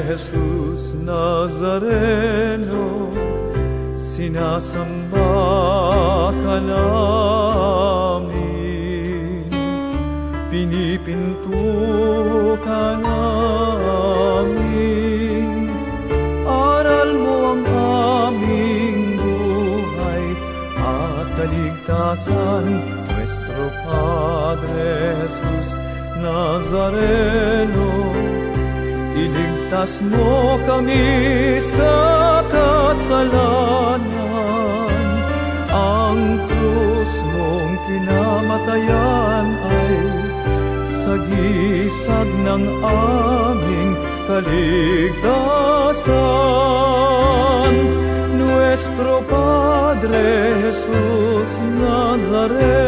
Jesus Nazareno, sinasamba ka namin, pinipinto ka namin. Aral mo ang aming buhay at kaligtasan, Nuestro Padre Jesus Nazareno. Iligtas mo kami sa kasalanan. Ang krus mong kinamatayan ay sagisag ng aming kaligtasan. Nuestro Padre Jesus Nazareno,